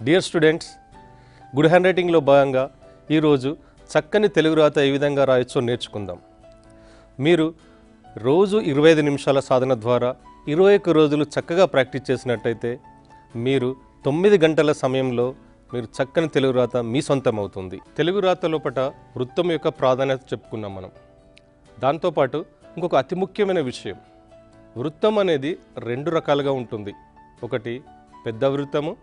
Dear students, good hand రైటింగ్లో భాగంగా ఈరోజు చక్కని తెలుగు రాత ఏ విధంగా రాయొచ్చో నేర్చుకుందాం. మీరు రోజు 25 నిమిషాల సాధన ద్వారా 21 రోజులు చక్కగా ప్రాక్టీస్ చేసినట్టయితే మీరు 9 గంటల సమయంలో మీరు చక్కని తెలుగు రాత మీ సొంతం అవుతుంది. తెలుగు రాత లోపల వృత్తం యొక్క ప్రాధాన్యత చెప్పుకున్నాం మనం. దాంతోపాటు ఇంకొక అతి ముఖ్యమైన విషయం, వృత్తం అనేది 2 రకాలుగా ఉంటుంది. ఒకటి పెద్ద వృత్తము,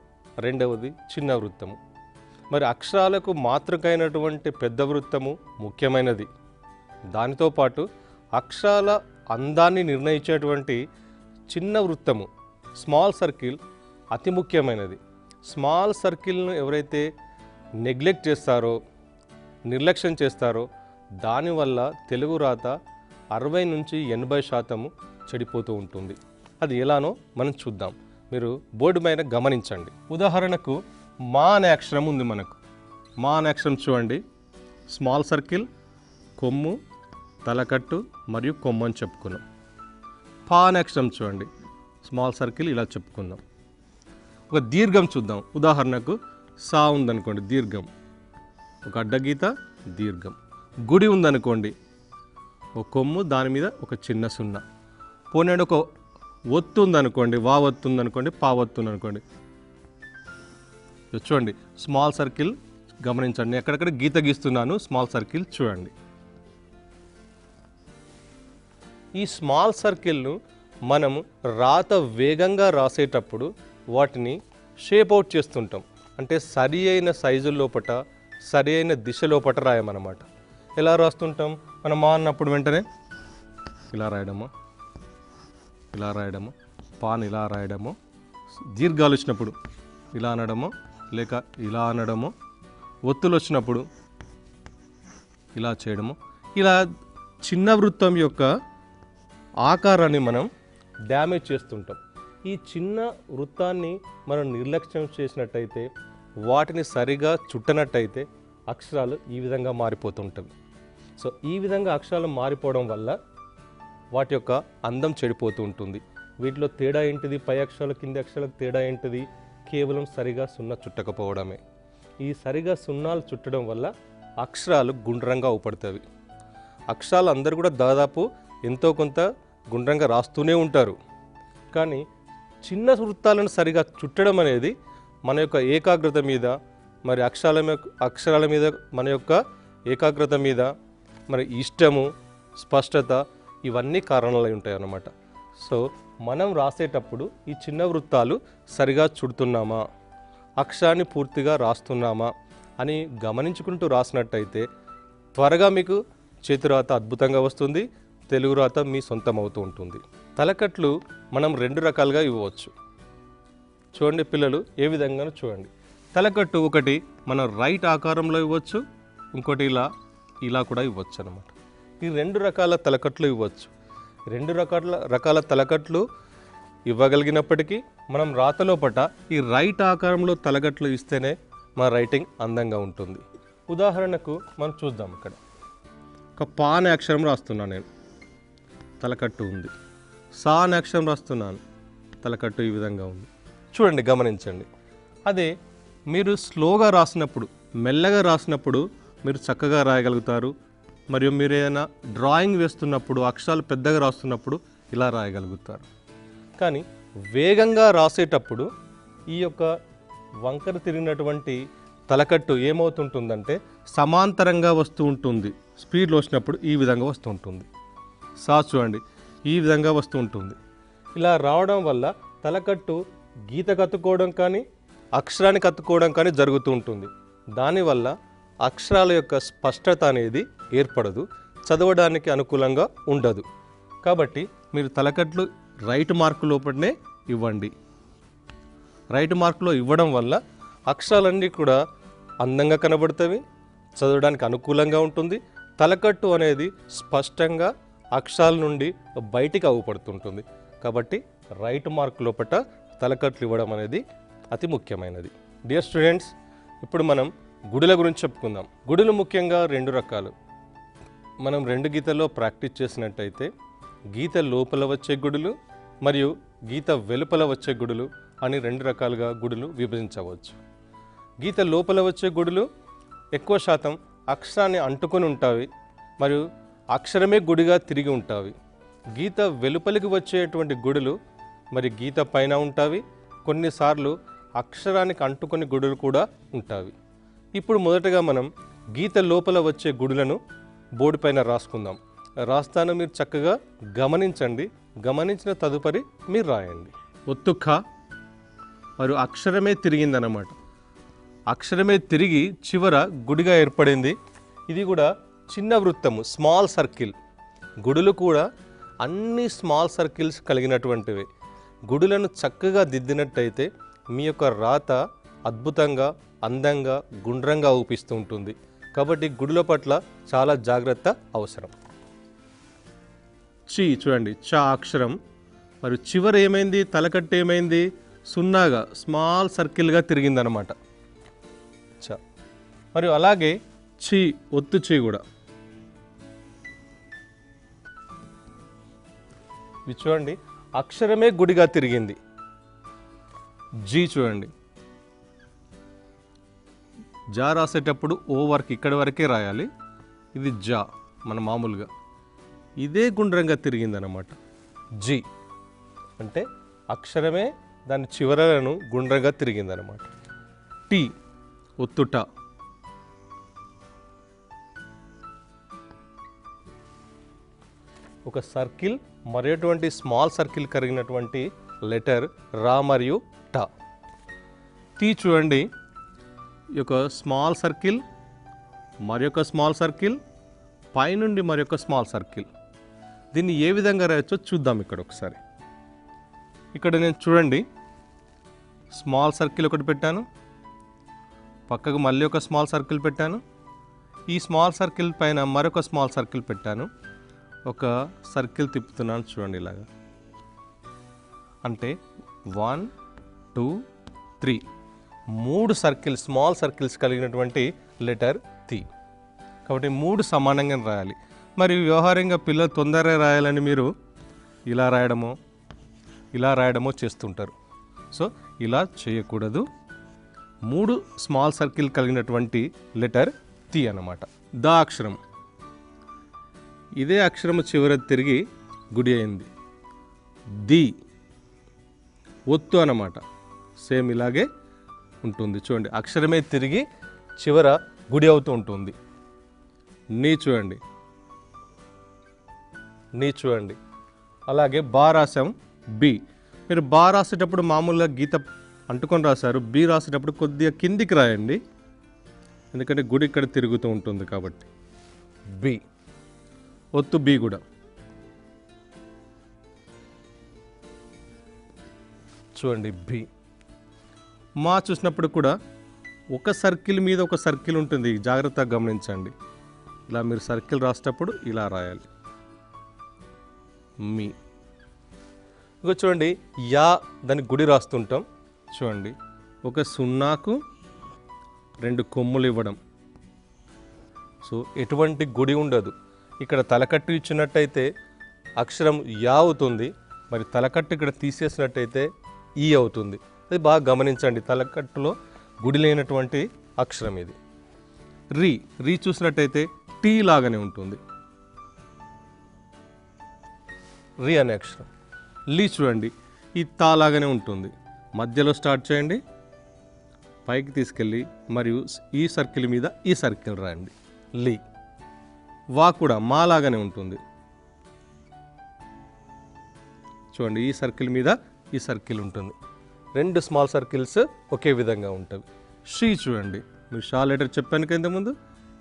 రెండవది చిన్న వృత్తము. మరి అక్షరాలకు మాతృకైనటువంటి పెద్ద వృత్తము ముఖ్యమైనది. దానితో పాటు అక్షరాల అందాన్ని నిర్ణయించేటువంటి చిన్న వృత్తము స్మాల్ సర్కిల్ అతి ముఖ్యమైనది. స్మాల్ సర్కిల్ను ఎవరైతే నెగ్లెక్ట్ చేస్తారో, నిర్లక్ష్యం చేస్తారో దానివల్ల తెలుగు రాత 60 నుంచి 80% చెడిపోతూ ఉంటుంది. అది ఎలానో మనం చూద్దాం. మీరు బోర్డు పైన గమనించండి. ఉదాహరణకు మా అనే అక్షరం ఉంది. మనకు మా అనే అక్షరం చూడండి, స్మాల్ సర్కిల్, కొమ్ము, తలకట్టు మరియు కొమ్ము అని చెప్పుకున్నాం. పా అనే అక్షరం చూడండి, స్మాల్ సర్కిల్, ఇలా చెప్పుకుందాం. ఒక దీర్ఘం చూద్దాం. ఉదాహరణకు సా ఉందనుకోండి, దీర్ఘం, ఒక అడ్డగీత, దీర్ఘం. గుడి ఉందనుకోండి, ఒక కొమ్ము, దాని మీద ఒక చిన్న సున్నా. పోనీ ఒక ఒత్తు ఉందనుకోండి, వా ఒత్తు ఉందనుకోండి, పా ఒత్తు ఉందనుకోండి. చూడండి, స్మాల్ సర్కిల్ గమనించండి. ఎక్కడెక్కడ గీత గీస్తున్నాను, స్మాల్ సర్కిల్ చూడండి. ఈ స్మాల్ సర్కిల్ను మనము రాత వేగంగా రాసేటప్పుడు వాటిని షేప్ అవుట్ చేస్తుంటాం. అంటే సరి అయిన సైజు లోపట, సరి అయిన దిశ లోపట రాయమన్నమాట. ఎలా రాస్తుంటాం? మనం మా అన్నప్పుడు వెంటనే ఇలా రాయడము, ఇలా రాయడము, పాన్ ఇలా రాయడము, దీర్ఘాలు వచ్చినప్పుడు ఇలా అనడము, లేక ఇలా అనడము, ఒత్తులు వచ్చినప్పుడు ఇలా చేయడము. ఇలా చిన్న వృత్తం యొక్క ఆకారాన్ని మనం డ్యామేజ్ చేస్తుంటాం. ఈ చిన్న వృత్తాన్ని మనం నిర్లక్ష్యం చేసినట్టయితే, వాటిని సరిగా చుట్టనట్టయితే అక్షరాలు ఈ విధంగా మారిపోతుంటాయి. సో ఈ విధంగా అక్షరాలు మారిపోవడం వల్ల వాటి యొక్క అందం చెడిపోతూ ఉంటుంది. వీటిలో తేడా ఏంటిది? పై అక్షరాలు కింది అక్షరాలకు తేడా ఏంటిది? కేవలం సరిగా సున్నా చుట్టకపోవడమే. ఈ సరిగా సున్నాలు చుట్టడం వల్ల అక్షరాలు గుండ్రంగా అవుపడతాయి. అక్షరాలు అందరూ కూడా దాదాపు ఎంతో కొంత గుండ్రంగా రాస్తూనే ఉంటారు. కానీ చిన్న వృత్తాలను సరిగా చుట్టడం అనేది మన యొక్క ఏకాగ్రత మీద, మరి అక్షరాల మీద మన యొక్క ఏకాగ్రత మీద, మరి ఇష్టము, స్పష్టత, ఇవన్నీ కారణాలు ఉంటాయి అన్నమాట. సో మనం రాసేటప్పుడు ఈ చిన్న వృత్తాలు సరిగా చుడుతున్నామా, అక్షరాన్ని పూర్తిగా రాస్తున్నామా అని గమనించుకుంటూ రాసినట్టయితే త్వరగా మీకు చేతి రాత అద్భుతంగా వస్తుంది. తెలుగు రాత మీ సొంతం అవుతూ ఉంటుంది. తలకట్లు మనం 2 రకాలుగా ఇవ్వవచ్చు. చూడండి పిల్లలు, ఏ విధంగా చూడండి. తలకట్టు ఒకటి మనం రైట్ ఆకారంలో ఇవ్వచ్చు, ఇంకోటి ఇలా కూడా ఇవ్వచ్చు అన్నమాట. ఈ 2 రకాల తలకట్లు ఇవ్వచ్చు. 2 రకాల తలకట్లు ఇవ్వగలిగినప్పటికీ మనం రాతలోపట ఈ రైట్ ఆకారంలో తలకట్లు ఇస్తేనే మన రైటింగ్ అందంగా ఉంటుంది. ఉదాహరణకు మనం చూద్దాం. ఇక్కడ ఒక పా అనే అక్షరం రాస్తున్నాను నేను, తలకట్టు ఉంది. సా అనే అక్షరం రాస్తున్నాను, తలకట్టు ఈ విధంగా ఉంది. చూడండి, గమనించండి. అదే మీరు స్లోగా రాసినప్పుడు, మెల్లగా రాసినప్పుడు మీరు చక్కగా రాయగలుగుతారు. మరియు మీరు ఏదైనా డ్రాయింగ్ వేస్తున్నప్పుడు, అక్షరాలు పెద్దగా రాస్తున్నప్పుడు ఇలా రాయగలుగుతారు. కానీ వేగంగా రాసేటప్పుడు ఈ యొక్క వంకర తిరిగినటువంటి తలకట్టు ఏమవుతుంటుందంటే సమాంతరంగా వస్తూ ఉంటుంది. స్పీడ్లో వచ్చినప్పుడు ఈ విధంగా వస్తూ ఉంటుంది. సా చూడండి, ఈ విధంగా వస్తూ ఉంటుంది. ఇలా రావడం వల్ల తలకట్టు గీత కత్తుకోవడం కానీ, అక్షరాన్ని కత్తుకోవడం కానీ జరుగుతూ ఉంటుంది. దానివల్ల అక్షరాల యొక్క స్పష్టత అనేది ఏర్పడదు, చదవడానికి అనుకూలంగా ఉండదు. కాబట్టి మీరు తలకట్లు రైట్ మార్కు లోపలనే ఇవ్వండి. రైట్ మార్కులో ఇవ్వడం వల్ల అక్షరాలన్నీ కూడా అందంగా కనబడతాయి, చదవడానికి అనుకూలంగా ఉంటుంది. తలకట్టు అనేది స్పష్టంగా అక్షరాల నుండి బయటికి అవుపడుతుంటుంది. కాబట్టి రైట్ మార్క్ లోపల తలకట్లు ఇవ్వడం అనేది అతి ముఖ్యమైనది. డియర్ స్టూడెంట్స్, ఇప్పుడు మనం గుడుల గురించి చెప్పుకుందాం. గుడులు ముఖ్యంగా 2 రకాలు. మనం 2 గీతల్లో ప్రాక్టీస్ చేసినట్టయితే గీత లోపల వచ్చే గుడులు మరియు గీత వెలుపల వచ్చే గుడులు అని 2 రకాలుగా గుడులు విభజించవచ్చు. గీత లోపల వచ్చే గుడులు ఎక్కువ శాతం అక్షరాన్ని అంటుకొని ఉంటాయి మరియు అక్షరమే గుడిగా తిరిగి ఉంటాయి. గీత వెలుపలికి వచ్చేటువంటి గుడులు మరి గీత పైన ఉంటాయి. కొన్నిసార్లు అక్షరానికి అంటుకొని గుడులు కూడా ఉంటాయి. ఇప్పుడు మొదటగా మనం గీత లోపల వచ్చే గుడులను బోర్డు పైన రాసుకుందాం. రాస్తాను, మీరు చక్కగా గమనించండి. గమనించిన తదుపరి మీరు రాయండి. ఒత్తు ఖ మరియు అక్షరమే తిరిగిందన్నమాట. అక్షరమే తిరిగి చివర గుడిగా ఏర్పడింది. ఇది కూడా చిన్న వృత్తము, స్మాల్ సర్కిల్. గుడులు కూడా అన్ని స్మాల్ సర్కిల్స్ కలిగినటువంటివి. గుడులను చక్కగా దిద్దినట్టయితే మీ యొక్క రాత అద్భుతంగా, అందంగా, గుండ్రంగా ఊపిస్తూ ఉంటుంది. కాబట్టి గుడుల పట్ల చాలా జాగ్రత్త అవసరం. చి చూడండి, చ అక్షరం మరియు చివర ఏమైంది, తలకట్టు ఏమైంది, సున్నాగా స్మాల్ సర్కిల్గా తిరిగిందనమాట చ. మరియు అలాగే చి, ఒత్తు చి కూడా ఇది చూడండి, అక్షరమే గుడిగా తిరిగింది. జీ చూడండి, జా రాసేటప్పుడు ఓ వరకు ఇక్కడి వరకే రాయాలి. ఇది జా మన మామూలుగా ఇదే గుండ్రంగా తిరిగిందనమాట. జీ అంటే అక్షరమే దాని చివరలను గుండ్రంగా తిరిగిందనమాట. టీ, ఒత్తుట. ఒక సర్కిల్ మరొకటి స్మాల్ సర్కిల్ కలిగినటువంటి లెటర్ రా మరియు ట. టీ చూడండి, ఈ యొక్క స్మాల్ సర్కిల్ మరొక స్మాల్ సర్కిల్, పైనుండి మరొక స్మాల్ సర్కిల్. దీన్ని ఏ విధంగా రాయొచ్చో చూద్దాం ఇక్కడ ఒకసారి. ఇక్కడ నేను చూడండి, స్మాల్ సర్కిల్ ఒకటి పెట్టాను, పక్కకు మళ్ళీ ఒక స్మాల్ సర్కిల్ పెట్టాను, ఈ స్మాల్ సర్కిల్ పైన మరొక స్మాల్ సర్కిల్ పెట్టాను, ఒక సర్కిల్ తిప్పుతున్నాను చూడండి ఇలాగా. అంటే 1 2 3 3 సర్కిల్, స్మాల్ సర్కిల్స్ కలిగినటువంటి లెటర్ తి. కాబట్టి 3 సమానంగా రాయాలి. మరి వ్యవహారంగా పిల్లలు తొందరగా రాయాలని మీరు ఇలా రాయడమో చేస్తుంటారు. సో ఇలా చేయకూడదు. 3 స్మాల్ సర్కిల్ కలిగినటువంటి లెటర్ తి అన్నమాట. ద అక్షరం, ఇదే అక్షరము చివర తిరిగి గుడి అయింది. ది, ఒత్తు అన్నమాట. సేమ్ ఇలాగే ఉంటుంది చూడండి, అక్షరమే తిరిగి చివర గుడి అవుతూ ఉంటుంది. నీ చూడండి, నీ చూడండి. అలాగే బా రాసాం, బి. మీరు బా రాసేటప్పుడు మామూలుగా గీత అంటుకొని రాశారు, బి రాసేటప్పుడు కొద్దిగా కిందికి రాయండి, ఎందుకంటే గుడి ఇక్కడ తిరుగుతూ ఉంటుంది కాబట్టి. బి, ఒత్తు బి కూడా. చూడండి బి. మా చూసినప్పుడు కూడా ఒక సర్కిల్ మీద ఒక సర్కిల్ ఉంటుంది, జాగ్రత్తగా గమనించండి. ఇలా మీరు సర్కిల్ రాసేటప్పుడు ఇలా రాయాలి. మీ. ఇక చూడండి, యా దాని గుడి రాస్తుంటాం. చూడండి, ఒక సున్నాకు 2 కొమ్ములు ఇవ్వడం. సో ఎటువంటి గుడి ఉండదు. ఇక్కడ తలకట్టు ఇచ్చినట్టయితే అక్షరం యా అవుతుంది, మరి తలకట్టు ఇక్కడ తీసేసినట్టయితే ఈ అవుతుంది. అది బాగా గమనించండి, తలకట్టులో గుడి లేనటువంటి అక్షరం ఇది. రీ, రీ చూసినట్టయితే టీ లాగానే ఉంటుంది, రీ అనే అక్షరం. లీ చూడండి, ఈ తా లాగానే ఉంటుంది. మధ్యలో స్టార్ట్ చేయండి, పైకి తీసుకెళ్ళి మరియు ఈ సర్కిల్ మీద ఈ సర్కిల్ రాయండి. లీ. వా కూడా మా లాగానే ఉంటుంది. చూడండి, ఈ సర్కిల్ మీద ఈ సర్కిల్ ఉంటుంది. 2 స్మాల్ సర్కిల్స్ ఒకే విధంగా ఉంటాయి. షీ చూడండి, మీరు షా లెటర్ చెప్పాను కింద ముందు,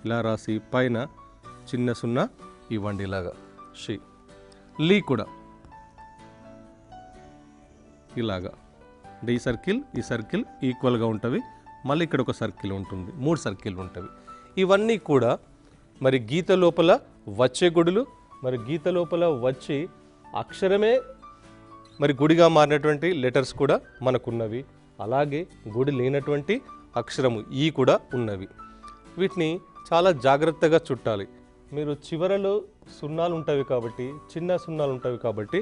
ఇలా రాసి పైన చిన్న సున్నా ఇవ్వండి ఇలాగా. షీ. లీ కూడా ఇలాగా. అంటే ఈ సర్కిల్ ఈక్వల్గా ఉంటవి. మళ్ళీ ఇక్కడ ఒక సర్కిల్ ఉంటుంది, 3 సర్కిల్ ఉంటవి. ఇవన్నీ కూడా మరి గీత లోపల వచ్చే గుడులు, మరి గీత లోపల వచ్చి అక్షరమే మరి గుడిగా మారినటువంటి లెటర్స్ కూడా మనకున్నవి. అలాగే గుడి లేనటువంటి అక్షరము ఈ కూడా ఉన్నవి. వీటిని చాలా జాగ్రత్తగా చుట్టాలి. మీరు చివరలో సున్నాలు ఉంటాయి కాబట్టి, చిన్న సున్నాలు ఉంటాయి కాబట్టి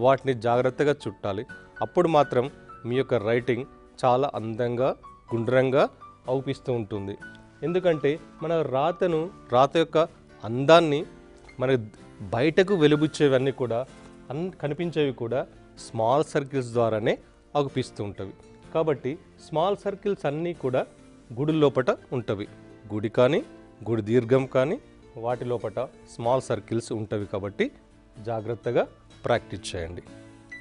వాటిని జాగ్రత్తగా చుట్టాలి. అప్పుడు మాత్రం మీ యొక్క రైటింగ్ చాలా అందంగా, గుండ్రంగా అవుపిస్తూ ఉంటుంది. ఎందుకంటే మన రాత యొక్క అందాన్ని మన బయటకు వెలుబుచ్చేవన్నీ కూడా కనిపించేవి కూడా స్మాల్ సర్కిల్స్ ద్వారానే అవుపిస్తూ ఉంటవి. కాబట్టి స్మాల్ సర్కిల్స్ అన్నీ కూడా గుడి లోపట ఉంటవి. గుడి కానీ గుడి దీర్ఘం కానీ వాటి లోపట స్మాల్ సర్కిల్స్ ఉంటవి. కాబట్టి జాగ్రత్తగా ప్రాక్టీస్ చేయండి.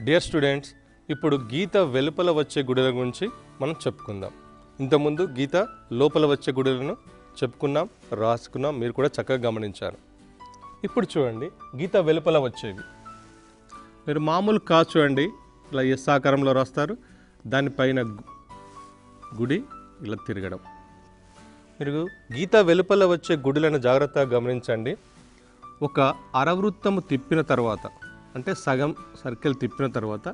డియర్ స్టూడెంట్స్, ఇప్పుడు గీత వెలుపల వచ్చే గుడుల గురించి మనం చెప్పుకుందాం. ఇంతకుముందు గీత లోపల వచ్చే గుడులను చెప్పుకున్నాం, రాసుకున్నాం, మీరు కూడా చక్కగా గమనించారు. ఇప్పుడు చూడండి గీత వెలుపల వచ్చేవి. మీరు మామూలు కాదు చూడండి, ఇలా ఎస్ ఆకారంలో రాస్తారు, దానిపైన గుడి ఇలా తిరగడం. మీరు గీత వెలుపల వచ్చే గుడులను జాగ్రత్తగా గమనించండి. ఒక అరవృత్తము తిప్పిన తర్వాత, అంటే సగం సర్కిల్ తిప్పిన తర్వాత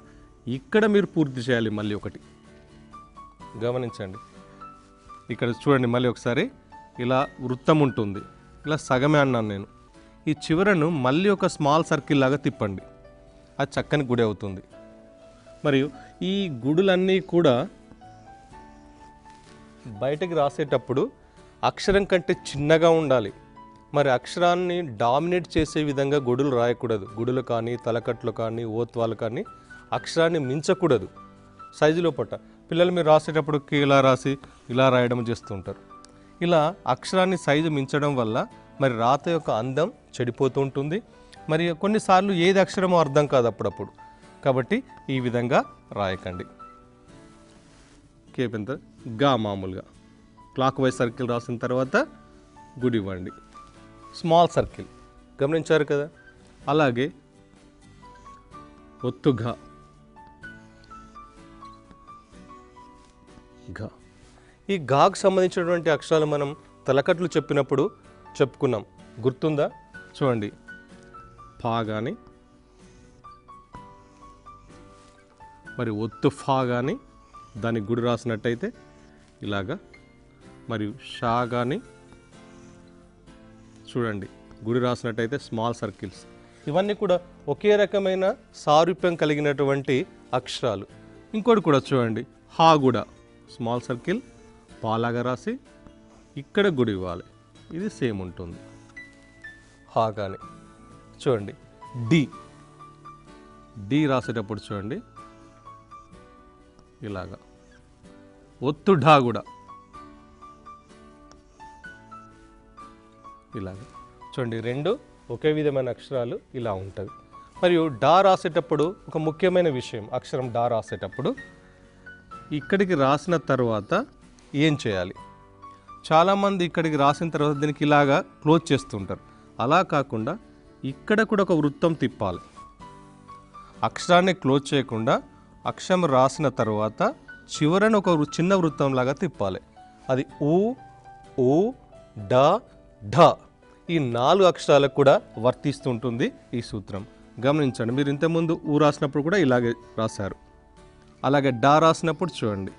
ఇక్కడ మీరు పూర్తి చేయాలి. మళ్ళీ ఒకటి గమనించండి, ఇక్కడ చూడండి మళ్ళీ ఒకసారి ఇలా వృత్తం ఉంటుంది, ఇలా సగమే అన్నాను నేను. ఈ చివరను మళ్ళీ ఒక స్మాల్ సర్కిల్ లాగా తిప్పండి, అది చక్కని గుడి అవుతుంది. మరియు ఈ గుడులన్నీ కూడా బయటకు రాసేటప్పుడు అక్షరం కంటే చిన్నగా ఉండాలి. మరి అక్షరాన్ని డామినేట్ చేసే విధంగా గుడులు రాయకూడదు. గుడులు కానీ తలకట్లు కానీ ఓత్వాలు కానీ అక్షరాన్ని మించకూడదు సైజులో పట్ట. పిల్లలు మీరు రాసేటప్పుడు ఇలా రాసి ఇలా రాయడం చేస్తుంటారు. ఇలా అక్షరాన్ని సైజు మించడం వల్ల మరి రాత యొక్క అందం చెడిపోతూ ఉంటుంది. మరి కొన్నిసార్లు ఏది అక్షరమో అర్థం కాదు అప్పుడప్పుడు. కాబట్టి ఈ విధంగా రాయకండి. కేపెంత గా మామూలుగా క్లాక్ వైజ్ సర్కిల్ రాసిన తర్వాత గుడి ఇవ్వండి, స్మాల్ సర్కిల్ గమనించారు కదా. అలాగే ఒత్తుగా ఘ, ఈ ఘాకు సంబంధించినటువంటి అక్షరాలు మనం తలకట్లు చెప్పినప్పుడు చెప్పుకున్నాం, గుర్తుందా? చూడండి, ఫా కానీ మరి ఒత్తు ఫా కానీ దానికి గుడి రాసినట్టయితే ఇలాగా, మరియు షా కానీ చూడండి గుడి రాసినట్టయితే స్మాల్ సర్కిల్స్. ఇవన్నీ కూడా ఒకే రకమైన సారూప్యం కలిగినటువంటి అక్షరాలు. ఇంకోటి కూడా చూడండి, హా కూడా స్మాల్ సర్కిల్ పాలాగా రాసి ఇక్కడ గుడి ఇవ్వాలి, ఇది సేమ్ ఉంటుంది. హా కానీ చూడండి, డి రాసేటప్పుడు చూడండి ఇలాగా. ఒత్తు ఢా కూడా ఇలాగా చూడండి, రెండు ఒకే విధమైన అక్షరాలు ఇలా ఉంటాయి. మరియు డా రాసేటప్పుడు ఒక ముఖ్యమైన విషయం, అక్షరం డా రాసేటప్పుడు ఇక్కడికి రాసిన తర్వాత ఏం చేయాలి? చాలామంది ఇక్కడికి రాసిన తర్వాత దీనికి ఇలాగా క్లోజ్ చేస్తుంటారు. అలా కాకుండా ఇక్కడ కూడా ఒక వృత్తం తిప్పాలి. అక్షరాన్ని క్లోజ్ చేయకుండా అక్షరం రాసిన తర్వాత చివరన ఒక చిన్న వృత్తం లాగా తిప్పాలి. అది ఊ, ఊ, డ, ఢ, ఈ 4 అక్షరాలకు కూడా వర్తిస్తుంటుంది ఈ సూత్రం. గమనించండి, మీరు ఇంతకుముందు ఊ రాసినప్పుడు కూడా ఇలాగే రాశారు. అలాగే డా రాసినప్పుడు చూడండి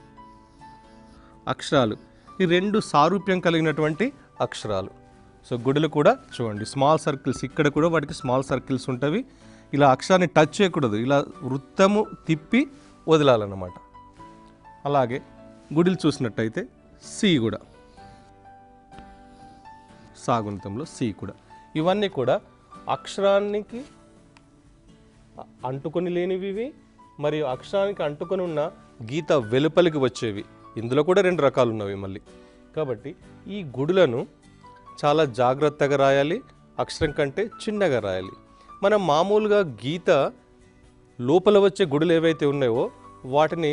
అక్షరాలు, ఈ 2 సారూప్యం కలిగినటువంటి అక్షరాలు. సో గుడులు కూడా చూడండి స్మాల్ సర్కిల్స్, ఇక్కడ కూడా వాటికి స్మాల్ సర్కిల్స్ ఉంటాయి. ఇలా అక్షరాన్ని టచ్ చేయకూడదు, ఇలా వృత్తము తిప్పి వదలాలన్నమాట. అలాగే గుడిలు చూసినట్టయితే సి కూడా, సాగుంతంలో సి కూడా, ఇవన్నీ కూడా అక్షరానికి అంటుకొని లేనివి, మరియు అక్షరానికి అంటుకొని ఉన్న గీత వెలుపలికి వచ్చేవి. ఇందులో కూడా 2 రకాలు ఉన్నవి మళ్ళీ. కాబట్టి ఈ గుడులను చాలా జాగ్రత్తగా రాయాలి, అక్షరం కంటే చిన్నగా రాయాలి. మనం మామూలుగా గీత లోపల వచ్చే గుడులు ఏవైతే ఉన్నాయో వాటిని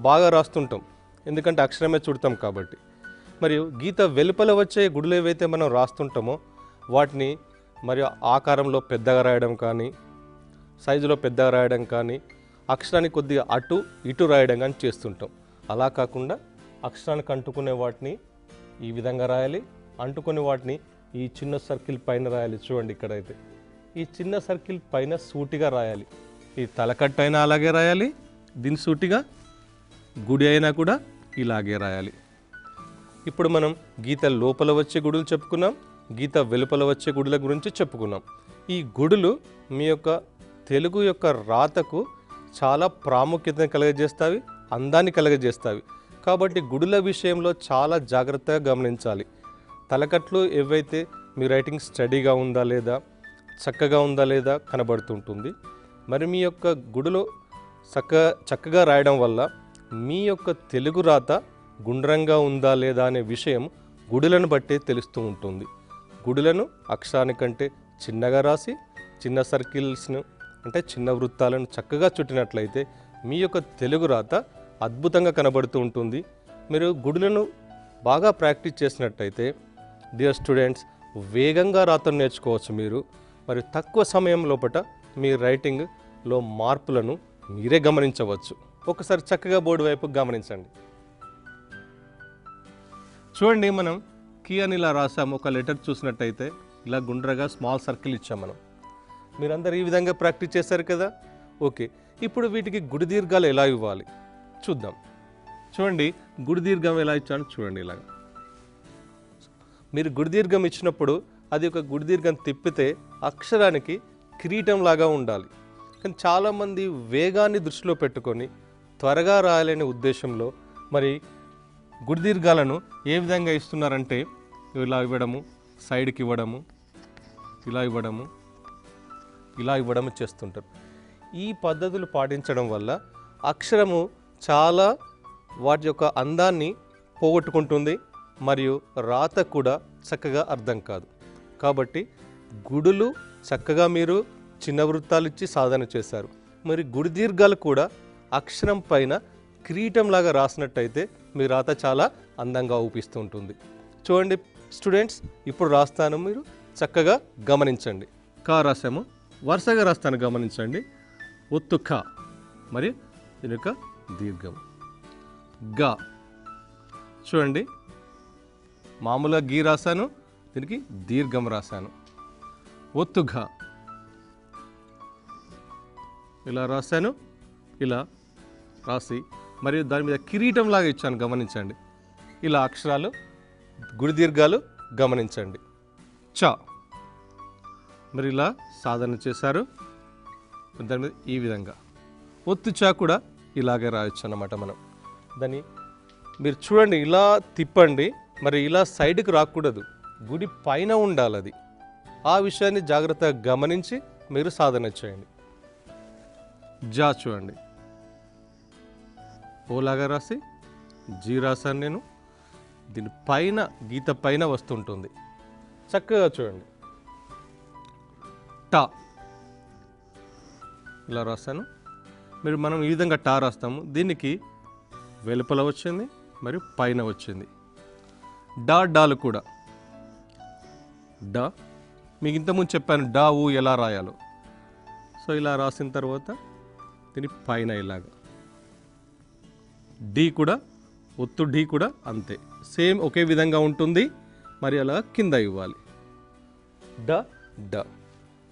బాగా రాస్తుంటాం, ఎందుకంటే అక్షరమే చూడతాం కాబట్టి. మరియు గీత వెలుపల వచ్చే గుడులు ఏవైతే మనం రాస్తుంటామో వాటిని మరియు ఆకారంలో పెద్దగా రాయడం కానీ, సైజులో పెద్దగా రాయడం కానీ, అక్షరాన్ని కొద్దిగా అటు ఇటు రాయడం కానీ చేస్తుంటాం. అలా కాకుండా అక్షరానికి అంటుకునే వాటిని ఈ విధంగా రాయాలి, అంటుకునే వాటిని ఈ చిన్న సర్కిల్ పైన రాయాలి. చూడండి ఇక్కడైతే ఈ చిన్న సర్కిల్ పైన సూటిగా రాయాలి. ఈ తలకట్టు అయినా అలాగే రాయాలి, దీని సూటిగా గుడి అయినా కూడా ఇలాగే రాయాలి. ఇప్పుడు మనం గీత లోపల వచ్చే గుడులు చెప్పుకున్నాం, గీత వెలుపల వచ్చే గుడుల గురించి చెప్పుకున్నాం. ఈ గుడులు మీ యొక్క తెలుగు యొక్క రాతకు చాలా ప్రాముఖ్యతను కలగజేస్తాయి, అందాన్ని కలగజేస్తాయి. కాబట్టి గుడుల విషయంలో చాలా జాగ్రత్తగా గమనించాలి. తలకట్లు ఏవైతే మీ రైటింగ్ స్టడీగా ఉందా లేదా, చక్కగా ఉందా లేదా కనబడుతుంటుంది. మరి మీ యొక్క గుడిలో చక్కగా రాయడం వల్ల మీ యొక్క తెలుగు రాత గుండ్రంగా ఉందా లేదా అనే విషయం గుడులను బట్టే తెలుస్తూ ఉంటుంది. గుడులను అక్షరానికంటే చిన్నగా రాసి చిన్న సర్కిల్స్ను అంటే చిన్న వృత్తాలను చక్కగా చుట్టినట్లయితే మీ యొక్క తెలుగు రాత అద్భుతంగా కనబడుతూ ఉంటుంది. మీరు గుడులను బాగా ప్రాక్టీస్ చేసినట్టయితే డియర్ స్టూడెంట్స్ వేగంగా రాతను నేర్చుకోవచ్చు. మీరు మరి తక్కువ సమయం లోపల మీ రైటింగ్లో మార్పులను మీరే గమనించవచ్చు. ఒకసారి చక్కగా బోర్డు వైపు గమనించండి. చూడండి, మనం కీ అని ఇలా రాసాము. ఒక లెటర్ చూసినట్టయితే ఇలా గుండ్రగా స్మాల్ సర్కిల్ ఇచ్చాం మనం. మీరందరూ ఈ విధంగా ప్రాక్టీస్ చేశారు కదా. ఓకే, ఇప్పుడు వీటికి గుడి దీర్ఘాలు ఎలా ఇవ్వాలి చూద్దాం. చూడండి, గుడి దీర్ఘం ఎలా ఇచ్చాను చూడండి. ఇలాగా మీరు గుడి దీర్ఘం ఇచ్చినప్పుడు అది ఒక గుడి దీర్ఘం తిప్పితే అక్షరానికి కిరీటం లాగా ఉండాలి. కానీ చాలామంది వేగాన్ని దృష్టిలో పెట్టుకొని త్వరగా రాయాలనే ఉద్దేశంలో మరి గుడి దీర్ఘాలను ఏ విధంగా ఇస్తున్నారంటే ఇలా ఇవ్వడము, సైడ్కి ఇవ్వడము, ఇలా ఇవ్వడము, ఇలా ఇవ్వడము చేస్తుంటారు. ఈ పద్ధతులు పాటించడం వల్ల అక్షరము చాలా వాటి యొక్క అందాన్ని పోగొట్టుకుంటుంది మరియు రాత కూడా చక్కగా అర్థం కాదు. కాబట్టి గుడులు చక్కగా మీరు చిన్న వృత్తాలు ఇచ్చి సాధన చేశారు. మరి గుడి దీర్ఘాలు కూడా అక్షరం పైన కిరీటంలాగా రాసినట్టయితే మీ రాత చాలా అందంగా ఊపిస్తూ ఉంటుంది. చూడండి స్టూడెంట్స్, ఇప్పుడు రాస్తాను, మీరు చక్కగా గమనించండి. కా రాసాము, వరుసగా రాస్తాను గమనించండి. ఒత్తు ఖ, మరి దీని యొక్క దీర్ఘం గా. చూడండి, మామూలుగా గీ రాశాను, దీనికి దీర్ఘం రాశాను. ఒత్తు ఘ ఇలా రాశాను, ఇలా రాసి మరియు దాని మీద కిరీటం లాగా ఇచ్చాను గమనించండి. ఇలా అక్షరాలు గుడి దీర్ఘాలు గమనించండి. చ మరి ఇలా సాధన చేశారు. దాని మీద ఈ విధంగా ఒత్తు చ కూడా ఇలాగే రాయొచ్చు అన్నమాట. మనం దాన్ని మీరు చూడండి, ఇలా తిప్పండి. మరి ఇలా సైడ్కి రాకూడదు, గుడి పైన ఉండాలి అది. ఆ విషయాన్ని జాగ్రత్తగా గమనించి మీరు సాధన చేయండి. జా చూడండి, ఓలాగా రాసి జీ రాశాను నేను. దీని పైన గీత పైన వస్తుంటుంది. చక్కగా చూడండి. టా ఇలా రాస్తాను. మనం ఈ విధంగా టా రాస్తాము. దీనికి వెలుపల వచ్చింది మరియు పైన వచ్చింది. డా డాలు కూడా డా మీకు ఇంతకుముందు చెప్పాను డా ఊ ఎలా రాయాలో. సో ఇలా రాసిన తర్వాత దీని పైన ఇలాగా డి కూడా, ఒత్తు డి కూడా అంతే సేమ్ ఒకే విధంగా ఉంటుంది. మరి అలా కింద ఇవ్వాలి. డ డ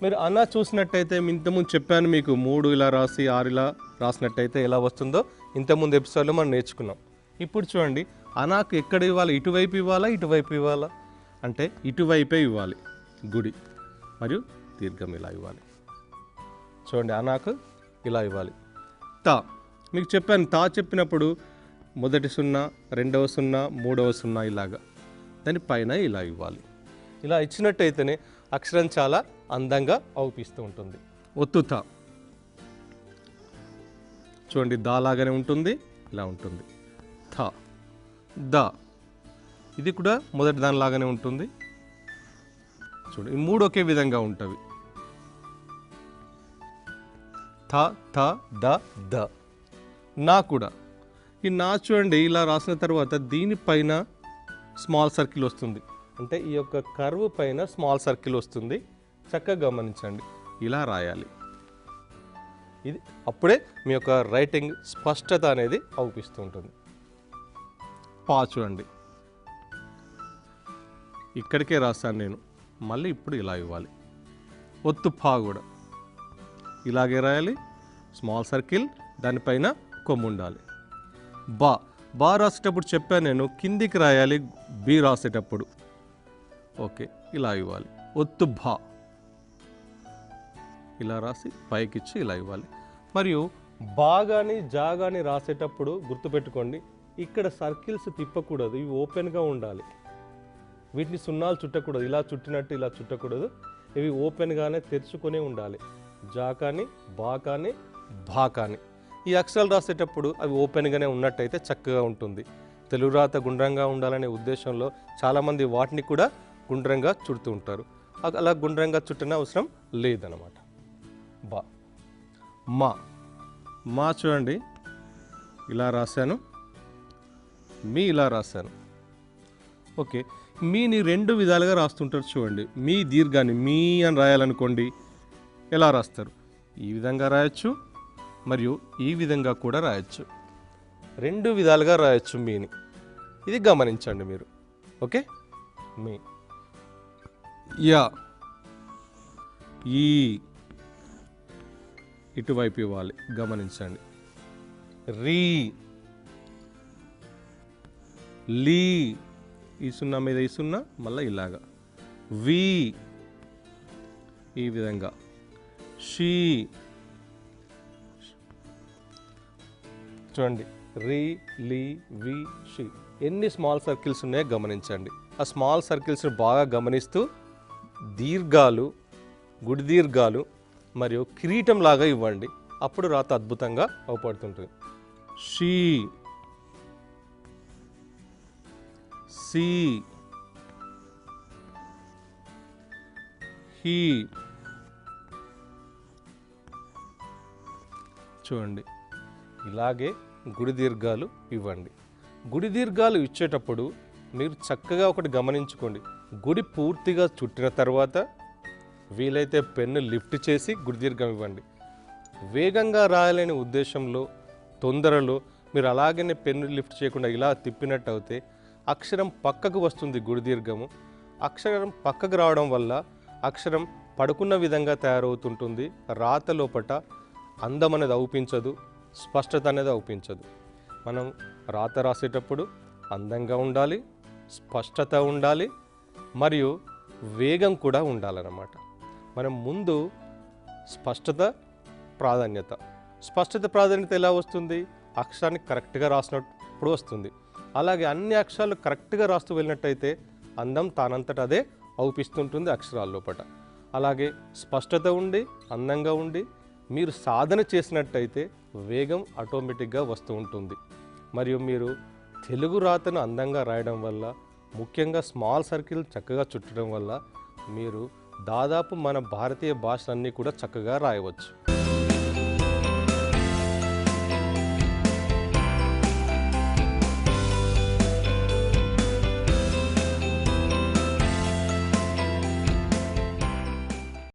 మీరు అన్నా చూసినట్టయితే ఇంతకుముందు చెప్పాను మీకు 3 ఇలా రాసి 6 ఇలా రాసినట్టయితే ఎలా వస్తుందో ఇంతకుముందు ఎపిసోడ్లో మనం నేర్చుకున్నాం. ఇప్పుడు చూడండి, అనాకు ఎక్కడ ఇవ్వాలి, ఇటువైపు ఇవ్వాలా ఇటువైపు ఇవ్వాలా అంటే ఇటువైపే ఇవ్వాలి. గుడి మరియు దీర్ఘం ఇలా ఇవ్వాలి. చూడండి, అనాకు ఇలా ఇవ్వాలి. తా మీకు చెప్పాను, తా చెప్పినప్పుడు మొదటి 0, రెండవ 0, మూడవ 0 ఇలాగా దాని పైన ఇలా ఇవ్వాలి. ఇలా ఇచ్చినట్టయితేనే అక్షరం చాలా అందంగా అవుపిస్తూ ఉంటుంది. ఒత్తుతా చూడండి, దా లాగానే ఉంటుంది, ఇలా ఉంటుంది. థ ద ఇది కూడా మొదటి దానిలాగానే ఉంటుంది. చూడండి, ఈ 3 ఒకే విధంగా ఉంటవి. థ థ ద ద. నా కూడా ఈ నా చూడండి, ఇలా రాసిన తర్వాత దీనిపైన స్మాల్ సర్కిల్ వస్తుంది. అంటే ఈ యొక్క కర్వ్ పైన స్మాల్ సర్కిల్ వస్తుంది. చక్కగా గమనించండి, ఇలా రాయాలి. ఇది అప్పుడే మీ యొక్క రైటింగ్ స్పష్టత అనేది అవుపిస్తూ ఉంటుంది. పా చూడండి, ఇక్కడికే రాశాను నేను, మళ్ళీ ఇప్పుడు ఇలా ఇవ్వాలి. ఒత్తు పా కూడా ఇలాగే రాయాలి. స్మాల్ సర్కిల్, దానిపైన కొమ్ము ఉండాలి. బా బా రాసేటప్పుడు చెప్పాను నేను, కిందికి రాయాలి బి రాసేటప్పుడు. ఓకే, ఇలా ఇవ్వాలి. ఒత్తు భా ఇలా రాసి పైకిచ్చి ఇలా ఇవ్వాలి. మరియు బా కానీ జా కానీ రాసేటప్పుడు గుర్తుపెట్టుకోండి, ఇక్కడ సర్కిల్స్ తిప్పకూడదు, ఇవి ఓపెన్గా ఉండాలి. వీటిని సున్నాలు చుట్టకూడదు, ఇలా చుట్టినట్టు ఇలా చుట్టకూడదు. ఇవి ఓపెన్గానే తెరుచుకొని ఉండాలి. జా కానీ, బా కానీ, భా కానీ. ఈ అక్షరాలు రాసేటప్పుడు అవి ఓపెన్గానే ఉన్నట్టయితే చక్కగా ఉంటుంది. తెలుగు రాత గుండ్రంగా ఉండాలనే ఉద్దేశంలో చాలామంది వాటిని కూడా గుండ్రంగా చుడుతూ ఉంటారు. అలా గుండ్రంగా చుట్టిన అవసరం లేదన్నమాట. బా. మా. మా చూడండి, ఇలా రాశాను, మీ ఇలా రాశాను. ఓకే, మీని రెండు విధాలుగా రాస్తుంటారు చూడండి. మీ దీర్ఘాన్ని మీ అని రాయాలనుకోండి, ఎలా రాస్తారు? ఈ విధంగా రాయొచ్చు, మరియు ఈ విధంగా కూడా రాయొచ్చు. రెండు విధాలుగా రాయొచ్చు మీని. ఇది గమనించండి మీరు. ఓకే, మీ. యా, ఈ ఇటువైపు ఇవ్వాలి, గమనించండి. రీ, లీ, ఈ సున్నా మీద ఈ సున్నా, మళ్ళీ ఇలాగా. వి, ఈ విధంగా. షీ, చూడండి, రీ, లీ, వి, షీ. ఎన్ని స్మాల్ సర్కిల్స్ ఉన్నాయో గమనించండి. ఆ స్మాల్ సర్కిల్స్ని బాగా గమనిస్తూ దీర్ఘాలు, గుడి దీర్ఘాలు మరియు కిరీటం లాగా ఇవ్వండి. అప్పుడు రాత అద్భుతంగా అవపడుతుంటుంది. She, C, he. చూడండి, ఇలాగే గుడి దీర్ఘాలు ఇవ్వండి. గుడి దీర్ఘాలు ఇచ్చేటప్పుడు మీరు చక్కగా ఒకటి గమనించుకోండి. గుడి పూర్తిగా చుట్టిన తర్వాత వీలైతే పెన్ను లిఫ్ట్ చేసి గుడి దీర్ఘం ఇవ్వండి. వేగంగా రాయాలనే ఉద్దేశంలో, తొందరలో మీరు అలాగనే పెన్ను లిఫ్ట్ చేయకుండా ఇలా తిప్పినట్టు అయితే అక్షరం పక్కకు వస్తుంది. గుడి దీర్ఘము అక్షరం పక్కకు రావడం వల్ల అక్షరం పడుకున్న విధంగా తయారవుతుంటుంది. రాత లోపట అందం అనేది అవుపించదు, స్పష్టత అనేది అవుపించదు. మనం రాత రాసేటప్పుడు అందంగా ఉండాలి, స్పష్టత ఉండాలి, మరియు వేగం కూడా ఉండాలన్నమాట. మనం ముందు స్పష్టత ప్రాధాన్యత. స్పష్టత ప్రాధాన్యత ఎలా వస్తుంది? అక్షరాన్ని కరెక్ట్గా రాసినప్పుడు వస్తుంది. అలాగే అన్ని అక్షరాలు కరెక్ట్గా రాస్తూ వెళ్ళినట్టయితే అందం తానంతట అదే అవుపిస్తుంటుంది అక్షరాల లోపట. అలాగే స్పష్టత ఉండి, అందంగా ఉండి మీరు సాధన చేసినట్టయితే వేగం ఆటోమేటిక్గా వస్తూ ఉంటుంది. మరియు మీరు తెలుగు రాతను అందంగా రాయడం వల్ల, ముఖ్యంగా స్మాల్ సర్కిల్ చక్కగా చుట్టడం వల్ల మీరు దాదాపు మన భారతీయ భాషలన్నీ కూడా చక్కగా రాయవచ్చు.